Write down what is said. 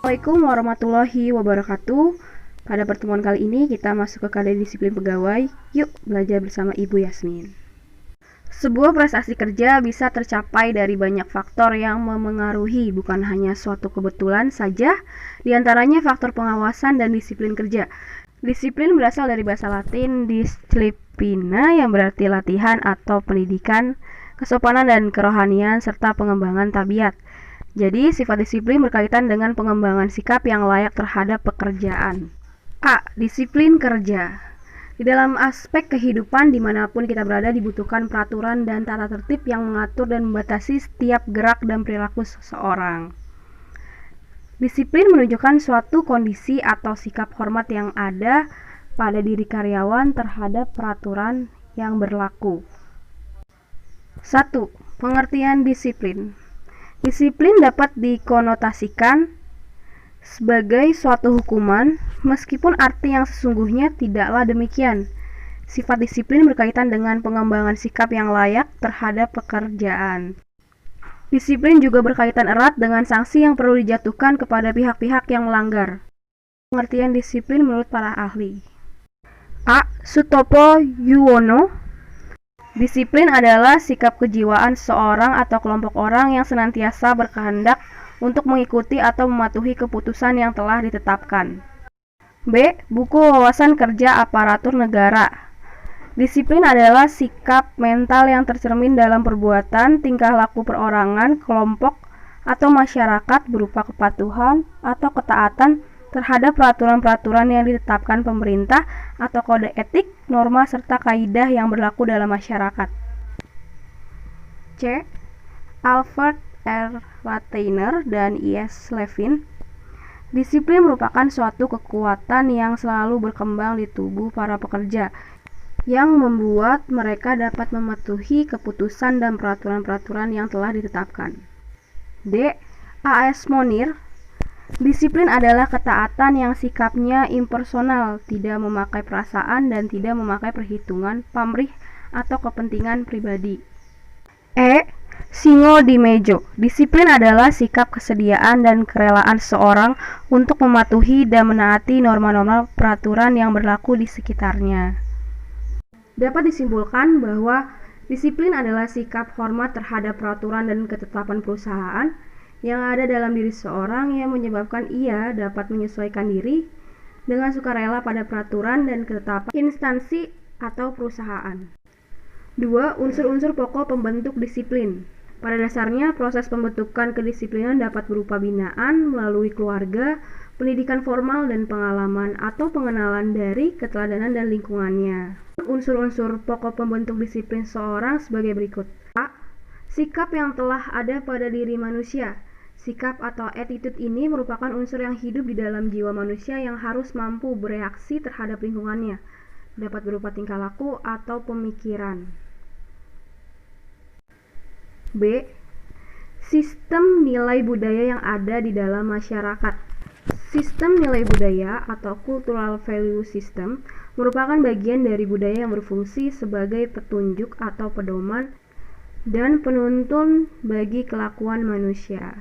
Assalamualaikum warahmatullahi wabarakatuh. Pada pertemuan kali ini kita masuk ke KD Disiplin Pegawai. Yuk belajar bersama Ibu Yasmin. Sebuah prestasi kerja bisa tercapai dari banyak faktor yang memengaruhi, bukan hanya suatu kebetulan saja. Di antaranya faktor pengawasan dan disiplin kerja. Disiplin berasal dari bahasa Latin disciplina yang berarti latihan atau pendidikan, kesopanan dan kerohanian serta pengembangan tabiat. Jadi, sifat disiplin berkaitan dengan pengembangan sikap yang layak terhadap pekerjaan. A. Disiplin kerja. Di dalam aspek kehidupan dimanapun kita berada dibutuhkan peraturan dan tata tertib yang mengatur dan membatasi setiap gerak dan perilaku seseorang. Disiplin menunjukkan suatu kondisi atau sikap hormat yang ada pada diri karyawan terhadap peraturan yang berlaku. 1. Pengertian disiplin. Disiplin dapat dikonotasikan sebagai suatu hukuman, meskipun arti yang sesungguhnya tidaklah demikian. Sifat disiplin berkaitan dengan pengembangan sikap yang layak terhadap pekerjaan. Disiplin juga berkaitan erat dengan sanksi yang perlu dijatuhkan kepada pihak-pihak yang melanggar. Pengertian disiplin menurut para ahli. A. Sutopo Yuwono. Disiplin adalah sikap kejiwaan seorang atau kelompok orang yang senantiasa berkehendak untuk mengikuti atau mematuhi keputusan yang telah ditetapkan. B. Buku Wawasan Kerja Aparatur Negara. Disiplin adalah sikap mental yang tercermin dalam perbuatan, tingkah laku perorangan, kelompok, atau masyarakat berupa kepatuhan atau ketaatan terhadap peraturan-peraturan yang ditetapkan pemerintah atau kode etik, norma, serta kaidah yang berlaku dalam masyarakat. C. Albert R. Lateiner dan I.S. Levin. Disiplin merupakan suatu kekuatan yang selalu berkembang di tubuh para pekerja, yang membuat mereka dapat mematuhi keputusan dan peraturan-peraturan yang telah ditetapkan. D. A.S. Monir. Disiplin adalah ketaatan yang sikapnya impersonal, tidak memakai perasaan dan tidak memakai perhitungan, pamrih, atau kepentingan pribadi. E. Singo di Mejo. Disiplin adalah sikap kesediaan dan kerelaan seseorang untuk mematuhi dan menaati norma-norma peraturan yang berlaku di sekitarnya. Dapat disimpulkan bahwa disiplin adalah sikap hormat terhadap peraturan dan ketetapan perusahaan yang ada dalam diri seorang yang menyebabkan ia dapat menyesuaikan diri dengan sukarela pada peraturan dan ketetapan instansi atau perusahaan. 2. Unsur-unsur pokok pembentuk disiplin. Pada dasarnya, proses pembentukan kedisiplinan dapat berupa binaan melalui keluarga, pendidikan formal dan pengalaman, atau pengenalan dari keteladanan dan lingkungannya. Unsur-unsur pokok pembentuk disiplin seorang sebagai berikut. A. Sikap yang telah ada pada diri manusia. Sikap atau attitude ini merupakan unsur yang hidup di dalam jiwa manusia yang harus mampu bereaksi terhadap lingkungannya. Dapat berupa tingkah laku atau pemikiran. B. Sistem nilai budaya yang ada di dalam masyarakat. Sistem nilai budaya atau cultural value system merupakan bagian dari budaya yang berfungsi sebagai petunjuk atau pedoman dan penuntun bagi kelakuan manusia.